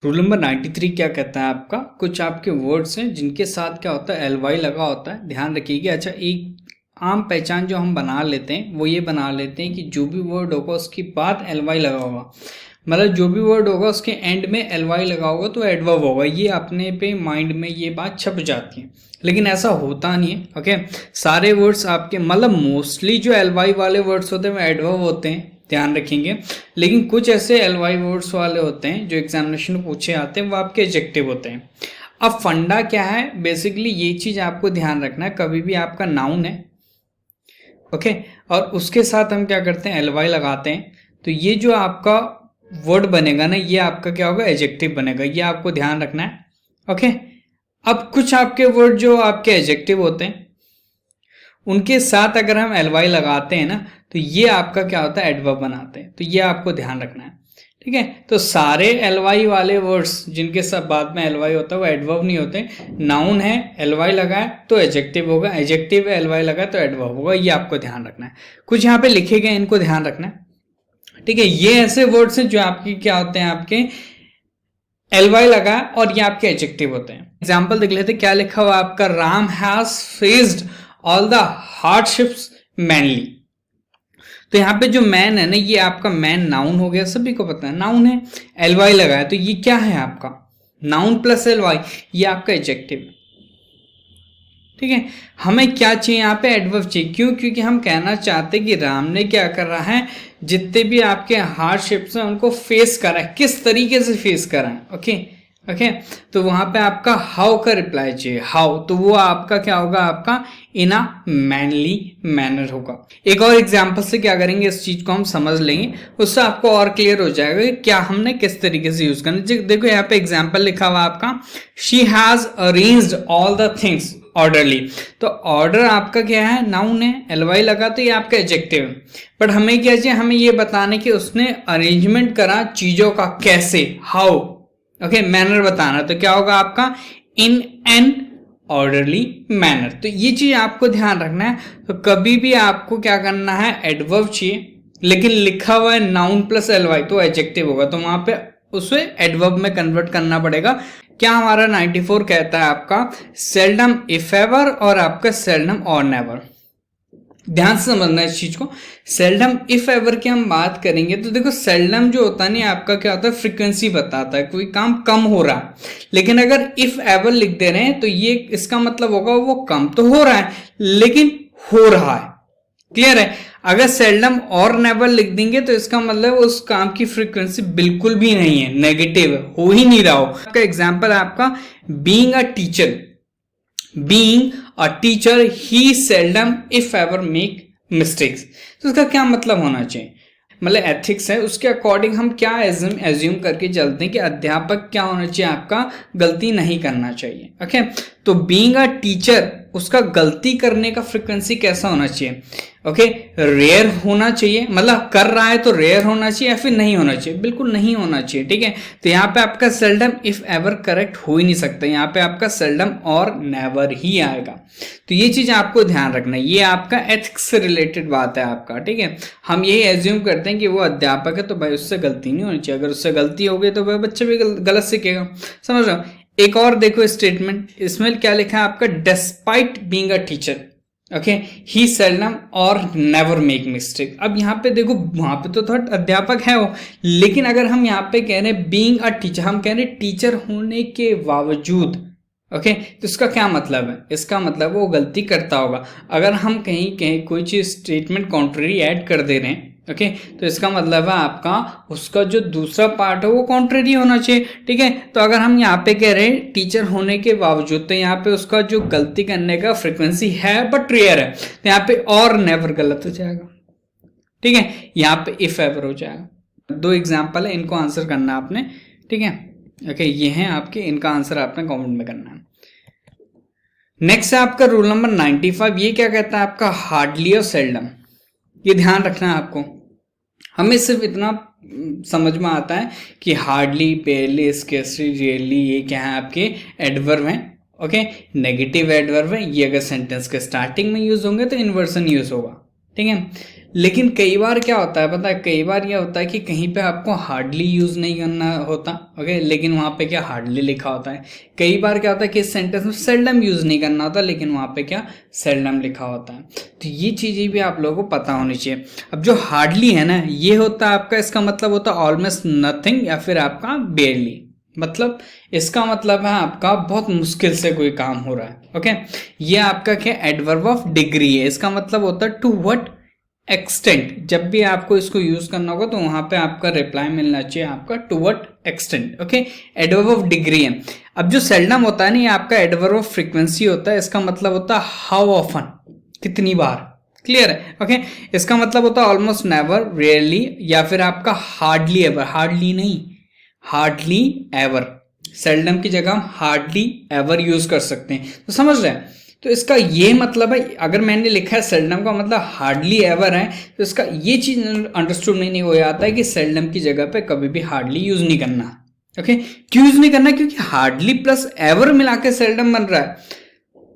Rule number 93 क्या कहता है आपका, कुछ आपके वर्ड्स हैं जिनके साथ क्या होता है एल वाई लगा होता है। ध्यान रखिएगा। अच्छा, एक आम पहचान जो हम बना लेते हैं वो ये बना लेते हैं कि जो भी वर्ड होगा उसके बाद एल वाई लगा होगा, मतलब जो भी वर्ड होगा उसके एंड में एल वाई लगा होगा तो एडवर्ब होगा। ये अपने पे माइंड में ये बात छप जाती है, लेकिन ऐसा होता नहीं है। ओके, सारे वर्ड्स आपके मतलब मोस्टली जो एल वाई वाले वर्ड्स होते हैं वो एडवर्ब होते हैं, ध्यान रखेंगे। लेकिन कुछ ऐसे एल वाई वर्ड्स वाले होते हैं जो एग्जामिनेशन में पूछे आते हैं, वो आपके एडजेक्टिव होते हैं। अब फंडा क्या है, बेसिकली ये चीज़ आपको ध्यान रखना है, कभी भी आपका नाउन है ओके, और उसके साथ हम क्या करते हैं एल वाई लगाते हैं, तो ये जो आपका वर्ड बनेगा ना ये आपका क्या होगा एडजेक्टिव बनेगा, ये आपको ध्यान रखना है ओके। अब कुछ आपके वर्ड जो आपके एडजेक्टिव होते हैं उनके साथ अगर हम एल वाई लगाते हैं ना तो ये आपका क्या होता है एडवर्ब बनाते हैं, तो ये आपको ध्यान रखना है ठीक है। तो सारे एल वाई वाले वर्ड्स जिनके सब बाद में एल वाई होता है वो एडवर्ब नहीं होते। नाउन है एल वाई लगा है तो एडजेक्टिव होगा, एडजेक्टिव है एल वाई लगा है तो एडवर्ब होगा, ये आपको ध्यान रखना है। कुछ यहाँ पे लिखे गए इनको ध्यान रखना है ठीक है। ये ऐसे वर्ड्स हैं जो आपकी क्या होते हैं आपके एल वाई लगा है और ये आपके एडजेक्टिव होते हैं। एग्जाम्पल देख लेते क्या लिखा हुआ आपका, Ram has faced all the hardships manly. तो यहाँ पे जो मैन है ना ये आपका मैन नाउन हो गया, सभी को पता है नाउन है, एल वाई लगा है तो ये क्या है आपका नाउन प्लस एल वाई, ये आपका एडजेक्टिव ठीक है। हमें क्या चाहिए यहाँ पे एडवर्ब चाहिए, क्यों? क्योंकि हम कहना चाहते हैं कि राम ने क्या कर रहा है, जितने भी आपके हार्डशिप्स हैं उनको फेस करा है, किस तरीके से फेस करा है ओके ओके। तो वहां पे आपका हाउ का रिप्लाई चाहिए, हाउ, तो वो आपका क्या होगा आपका इन अ मैनली मैनर होगा। एक और एग्जांपल से क्या करेंगे इस चीज को हम समझ लेंगे, उससे आपको और क्लियर हो जाएगा कि क्या हमने किस तरीके से यूज करना। देखो यहाँ पे एग्जाम्पल लिखा हुआ आपका, she has arranged all the things orderly. तो ऑर्डर आपका क्या है नाउन है, एल वाई लगा तो ये आपका एडजेक्टिव है। बट हमें क्या चाहिए, हमें ये बताने कि उसने अरेंजमेंट करा चीजों का कैसे, हाउ ओके, मैनर बताना, तो क्या होगा आपका इन एन ऑर्डरली मैनर। तो ये चीज आपको ध्यान रखना है। तो कभी भी आपको क्या करना है एडवर्ब चाहिए, लेकिन लिखा हुआ है नाउन प्लस एल वाई तो एडजेक्टिव होगा, तो वहां पे उसे एडवर्ब में कन्वर्ट करना पड़ेगा। क्या हमारा 94 कहता है आपका सेल्डम इफ एवर और आपका सेल्डम और नेवर। ध्यान से समझना इस चीज को, सेल्डम इफ एवर की हम बात करेंगे तो देखो सेल्डम जो होता है ना आपका क्या होता है फ्रीक्वेंसी बताता है, कोई काम कम हो रहा है। लेकिन अगर इफ एवर लिख दे रहे हैं तो ये इसका मतलब होगा वो कम तो हो रहा है लेकिन हो रहा है, क्लियर है। अगर सेल्डम और नेवर लिख देंगे तो इसका मतलब उस काम की फ्रीक्वेंसी बिल्कुल भी नहीं है, नेगेटिव है, हो ही नहीं रहा हो। आपका एग्जांपल है आपका being a teacher, being a teacher he seldom if ever make mistakes। तो इसका क्या मतलब होना चाहिए, मतलब एथिक्स है उसके अकॉर्डिंग हम क्या एज्यूम करके चलते हैं कि अध्यापक क्या होना चाहिए आपका गलती नहीं करना चाहिए ओके। तो बीइंग अ टीचर उसका गलती करने का फ्रिक्वेंसी कैसा होना चाहिए ओके, रेयर होना चाहिए, मतलब कर रहा है तो रेयर होना चाहिए या फिर नहीं होना चाहिए, बिल्कुल नहीं होना चाहिए ठीक है। तो यहाँ पे आपका सेल्डम इफ एवर करेक्ट हो ही नहीं सकता, यहाँ पे आपका सेल्डम और नेवर ही आएगा। तो ये चीज आपको ध्यान रखना है, ये आपका एथिक्स से रिलेटेड बात है आपका ठीक है। हम यही एज्यूम करते हैं कि वो अध्यापक है तो भाई उससे गलती नहीं होनी चाहिए, अगर उससे गलती हो गई तो भाई बच्चा भी गलत सीखेगा, समझ रहे हो। एक और देखो स्टेटमेंट, इसमें क्या लिखा है आपका despite being a teacher okay he seldom और नेवर मेक मिस्टेक। अब यहाँ पे देखो वहां पे तो थोड़ा अध्यापक है वो, लेकिन अगर हम यहाँ पे कह रहे हैं बीइंग अ टीचर, हम कह रहे हैं टीचर होने के बावजूद ओके तो इसका क्या मतलब है, इसका मतलब वो गलती करता होगा। अगर हम कहीं कहीं कोई चीज स्टेटमेंट कॉन्ट्ररी ऐड कर दे रहे हैं ओके तो इसका मतलब है आपका उसका जो दूसरा पार्ट है वो कॉन्ट्ररी होना चाहिए ठीक है। तो अगर हम यहाँ पे कह रहे हैं टीचर होने के बावजूद, तो यहाँ पे उसका जो गलती करने का फ्रिक्वेंसी है बट रेयर है, तो यहाँ पे और नेवर गलत हो जाएगा ठीक है, यहाँ पे इफ एवर हो जाएगा। दो एग्जाम्पल है, इनको आंसर करना आपने ठीक है ओके, ये हैं आपके, इनका आंसर आपने कमेंट में करना है। नेक्स्ट है आपका रूल नंबर 95, ये क्या कहता है आपका हार्डली और सेल्डम। ये ध्यान रखना है आपको, हमें सिर्फ इतना समझ में आता है कि हार्डली, बेयरली, स्केर्सली, रियरली ये क्या है आपके एडवर्ब हैं ओके, नेगेटिव एडवर्ब है, ये अगर सेंटेंस के स्टार्टिंग में यूज होंगे तो इन्वर्सन यूज होगा ठीक है। लेकिन कई बार क्या होता है पता है, कई बार यह होता है कि कहीं पे आपको हार्डली यूज़ नहीं करना होता, ओके, लेकिन वहाँ पे क्या हार्डली लिखा होता है। कई बार क्या होता है कि इस सेंटेंस में सेल्डम यूज़ नहीं करना होता, लेकिन वहाँ पे क्या सेल्डम लिखा होता है। तो ये चीज़ें भी आप लोगों को पता होनी चाहिए। अब जो हार्डली है ना, ये होता है आपका, इसका मतलब होता है ऑलमोस्ट नथिंग या फिर आपका बेयरली, मतलब इसका मतलब है आपका बहुत मुश्किल से कोई काम हो रहा है, ओके। ये आपका क्या एडवर्ब ऑफ डिग्री है, इसका मतलब होता है टू व्हाट एक्सटेंट। जब भी आपको इसको यूज करना होगा तो वहां पे आपका रिप्लाई मिलना चाहिए आपका to what extent, okay. Adverb of degree है। अब जो सेल्डम होता है ना, ये आपका एडवर्ब ऑफ फ्रीक्वेंसी होता है, इसका मतलब होता है हाउ ऑफन, कितनी बार, क्लियर है, ओके। इसका मतलब होता है ऑलमोस्ट नेवर, रेयरली, या फिर आपका हार्डली एवर, हार्डली नहीं हार्डली एवर, सेल्डम की जगह हम हार्डली एवर यूज कर सकते हैं, तो समझ रहे हैं। तो इसका ये मतलब है, अगर मैंने लिखा है सेल्डम का मतलब हार्डली एवर है, तो इसका ये चीज अंडरस्टूड नहीं हो जाता है कि सेल्डम की जगह पे कभी भी हार्डली यूज नहीं करना, ओके। क्यों यूज नहीं करना, क्योंकि हार्डली प्लस एवर मिला के सेल्डम बन रहा है,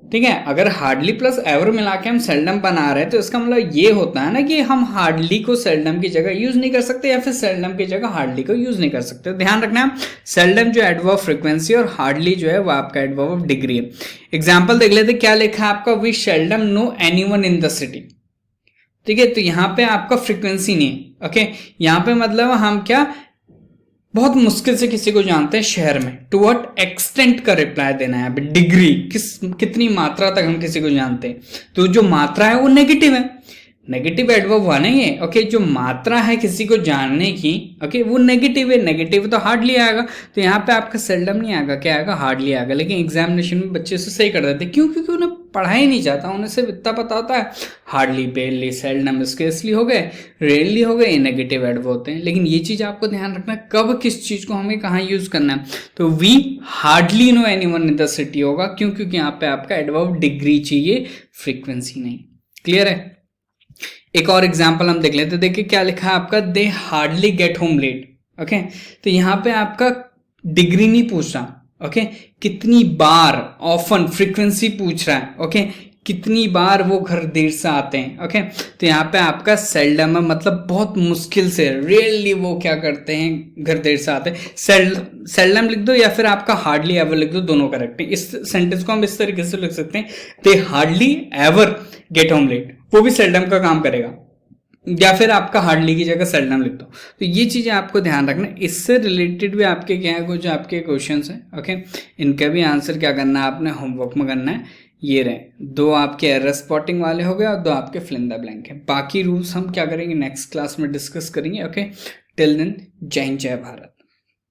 ठीक है। अगर हार्डली प्लस एवर मिला के हम सेल्डम बना रहे हैं तो इसका मतलब ये होता है ना कि हम हार्डली को सेल्डम की जगह यूज नहीं कर सकते, या फिर सेल्डम की जगह हार्डली को यूज नहीं कर सकते। ध्यान रखना है, सेल्डम जो एडवर्ब फ्रीक्वेंसी और हार्डली जो है वो आपका एडवर्ब ऑफ डिग्री है। एग्जाम्पल देख लेते, क्या लिखा है आपका, we seldom know anyone in the city, ठीक है। तो यहाँ पे आपका फ्रीक्वेंसी नहीं है, ओके। यहाँ पे मतलब हम क्या बहुत मुश्किल से किसी को जानते हैं शहर में, टू व्हाट एक्सटेंट का रिप्लाई देना है, डिग्री कितनी मात्रा तक हम किसी को जानते हैं, तो जो मात्रा है वो नेगेटिव है, नेगेटिव एडवर्ब हुआ नहीं है, ओके। जो मात्रा है किसी को जानने की, ओके, वो नेगेटिव है, नेगेटिव तो हार्डली आएगा, तो यहाँ पे आपका सेल्डम नहीं आएगा, क्या आएगा, हार्डली आएगा। लेकिन एग्जामिनेशन में बच्चे से सही कर देते, क्यों, क्योंकि उन्हें पढ़ा ही नहीं जाता, उन्हें सिर्फ इतना पता होता है हार्डली, बेयरली, सेल्डम, स्केर्सली हो गए, रेयरली हो गए, नेगेटिव एडवर्ब होते हैं। लेकिन ये चीज आपको ध्यान रखना है कब किस चीज को हमें कहाँ यूज करना है। तो we hardly know anyone in the city होगा, क्यों, क्योंकि यहाँ पे आपका एडवर्ब डिग्री चाहिए, फ्रीक्वेंसी नहीं, क्लियर है। एक और एग्जाम्पल हम देख लेते, देखिए क्या लिखा है आपका, they hardly get home late, okay. तो यहाँ पे आपका डिग्री नहीं पूछ रहा, ओके, कितनी बार, ऑफन, फ्रीक्वेंसी पूछ रहा है, ओके, कितनी बार वो घर देर से आते हैं, ओके। तो यहाँ पे आपका सेल्डम है, मतलब बहुत मुश्किल से, रेयरली वो क्या करते हैं, घर देर से आते हैं। सेल्डम लिख दो या फिर आपका हार्डली एवर लिख दो, दोनों करेक्ट है। इस सेंटेंस को हम इस तरीके से लिख सकते हैं, they hardly ever get home late, वो भी सेल्डम का काम करेगा, या फिर आपका हार्डली की जगह सेल्डम लिख दो। तो ये चीजें आपको ध्यान रखना। इससे रिलेटेड भी आपके क्या है, कुछ आपके क्वेश्चंस हैं, ओके। इनका भी आंसर क्या करना है, आपने होमवर्क में करना है। ये रहे दो आपके एरर स्पॉटिंग वाले हो गए और दो आपके फिल इन द ब्लैंक है। बाकी रूल्स हम क्या करेंगे, नेक्स्ट क्लास में डिस्कस करेंगे, ओके। टिल देन, जय हिंद, जय भारत।